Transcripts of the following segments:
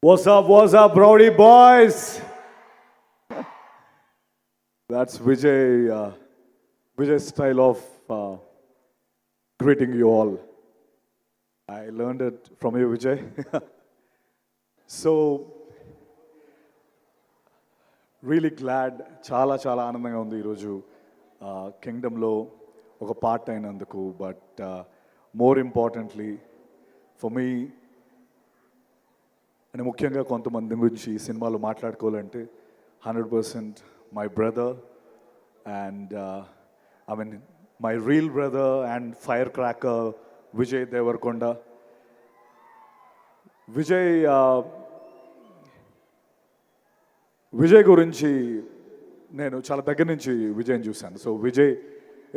What's up, Rowdy boys? That's Vijay's style of greeting you all. I learned it from you, Vijay. So, really glad, చాలా ఆనందంగా ఉంది ఈరోజు కింగ్డమ్లో ఒక part అయినందుకు. But more importantly for me, అని ముఖ్యంగా కొంతమంది గురించి ఈ సినిమాలో మాట్లాడుకోవాలంటే 100% my brother and my real brother and fire cracker Vijay Deverakonda. Vijay గురించి నేను చాలా దగ్గర నుంచి విజయ్ని చూశాను. So Vijay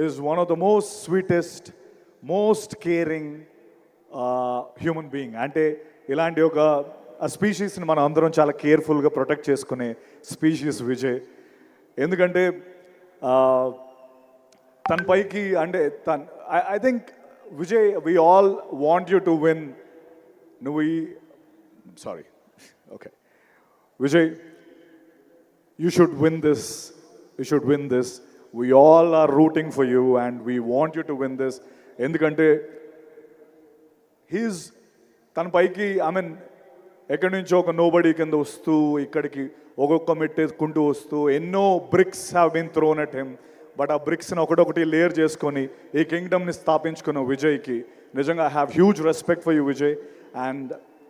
is one of the most sweetest, most caring human being. అంటే ఇలాంటి ఒక స్పీషీస్ని మనం అందరం చాలా కేర్ఫుల్గా ప్రొటెక్ట్ చేసుకునే స్పీషీస్ విజయ్. ఎందుకంటే తన పైకి అంటే I think Vijay, we all want you to win. Sorry, okay Vijay, you should win this. We all are rooting for you and we want you to win this. ఎందుకంటే he's తన పైకి ఎక్కడి నుంచో ఒక నోబడీ కింద వస్తూ ఇక్కడికి ఒక్కొక్క మెట్టేసుకుంటూ వస్తూ ఎన్నో bricks have been thrown at him. But ఆ బ్రిక్స్ని ఒకటొకటి లేయర్ చేసుకొని ఈ కింగ్డమ్ని స్థాపించుకున్న విజయ్కి నిజంగా I have huge respect for you Vijay. And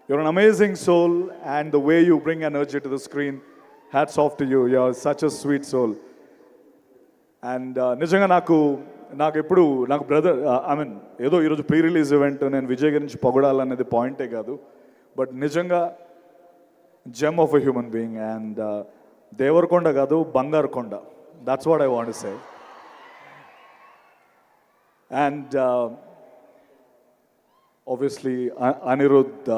your an amazing soul and the way you bring energy to the screen, hats off to you. You're such a sweet soul. And నిజంగా నాకు ఎప్పుడు నాకు brother ఏదో ఈరోజు pre release event, నేను విజయ్ గురించి పొగడాలనేది పాయింటే కాదు. బట్ నిజంగా gem of a human being. And Deverakonda కాదు, బంగారు కొండ. That's what I want to say. And obviously Anirudh,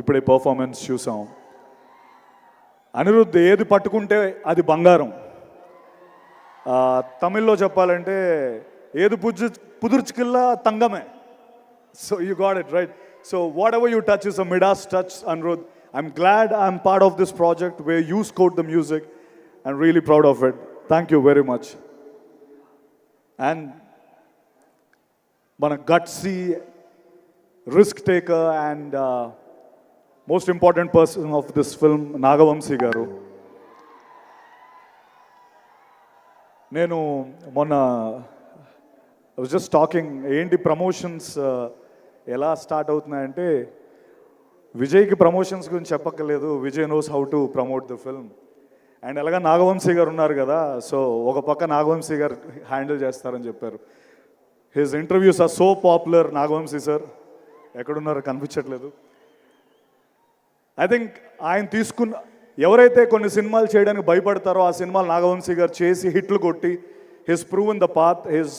ఇప్పుడే పర్ఫార్మెన్స్ చూసాం. అనిరుద్ధ్ ఏది పట్టుకుంటే అది బంగారం. తమిళ్లో చెప్పాలంటే ఏది పుదుర్చుకిల్లా తంగమే. So you got it right. So whatever you touch is a Midas touch, Anirudh. I'm glad I'm part of this project where you scored the music. I'm really proud of it. Thank you very much. And మన gutsy, risk taker and most important person of this film, Nagavamsi గారు. నేను మొన్న I was just talking, ఏంటి promotions ఎలా start అవుతున్నాయంటే, విజయ్కి promotions గురించి చెప్పక్కర్లేదు, Vijay knows how to promote the film. And ఎలాగా నాగవంశీ గారు ఉన్నారు కదా, సో ఒక పక్క నాగవంశీ గారు హ్యాండిల్ చేస్తారని చెప్పారు. His interviews are so popular. Nagavamsi sir ఎక్కడున్నారో కనిపించట్లేదు. ఐ థింక్ ఆయన ఎవరైతే కొన్ని సినిమాలు చేయడానికి భయపడతారో ఆ సినిమాలు నాగవంశీ గారు చేసి హిట్లు కొట్టి, his proven the path, his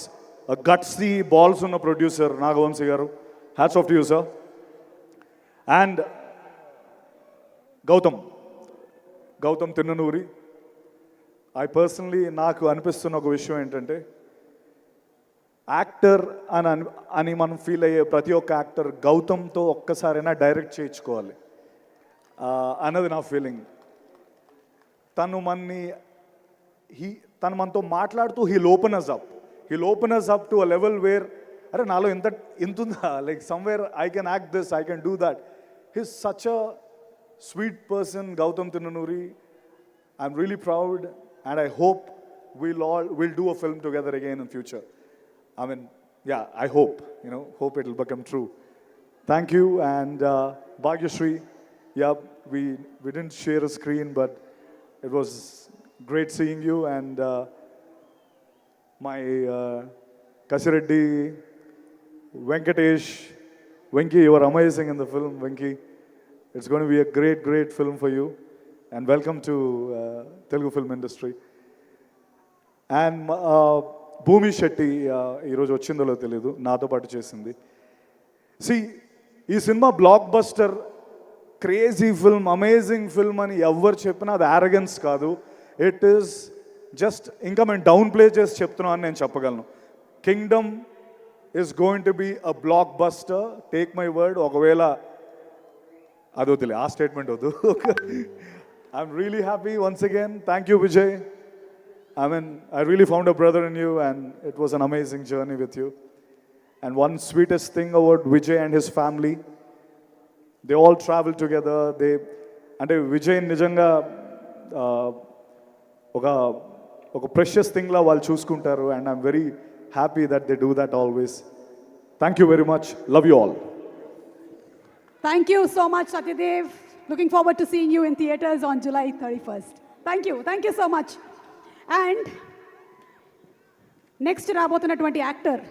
gutsy balls ఉన్న producer Nagavamsi garu. Hats off to you sir. And Gautam Tinnanuri, నాకు అనిపిస్తున్న ఒక విషయం ఏంటంటే, యాక్టర్ అని మనం ఫీల్ అయ్యే ప్రతి ఒక్క యాక్టర్ గౌతమ్తో ఒక్కసారైనా డైరెక్ట్ చేయించుకోవాలి అన్నది నా ఫీలింగ్. తను మనతో మాట్లాడుతూ he'll open us up to a level where, అరే నాలో ఇంత ఉందా, like somewhere I can act this, I can do that. He's such a sweet person, Gautam Tinnanuri. I'm really proud and I hope we'll do a film together again in future. I hope it will become true. Thank you. And Bhagyashree, yeah, we didn't share a screen, but it was great seeing you. And my Kasireddy, Venkatesh, Venki, you are amazing in the film. Venki, it's going to be a great film for you. And welcome to Telugu film industry. And భూమి శెట్టి ఈరోజు వచ్చిందో తెలియదు, నాతో పాటు చేసింది. ఈ cinema block buster, crazy film, amazing film అని ఎవరు చెప్పినా అది యారగెన్స్ కాదు. ఇట్ ఈస్ జస్ట్, ఇంకా మేము డౌన్ ప్లే చేసి చెప్తున్నాం అని నేను చెప్పగలను. Kingdom is going to be a blockbuster, take my word. ఒకవేళ అది వద్దులే, ఆ స్టేట్మెంట్ వద్దు. I'm really happy once again. Thank you Vijay. I mean, I really found a brother in you, and it was an amazing journey with you. And one sweetest thing about Vijay and his family, they all travel together. అంటే విజయ్ నిజంగా ఒక precious థింగ్లా వాళ్ళు చూసుకుంటారు, and I'm very happy that they do that always. Thank you very much. Love you all. Thank you so much, Satyadev. Looking forward to seeing you in theaters on July 31st. Thank you so much. And next రాబోతున్నటువంటి actor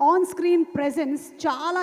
on screen presence చాలా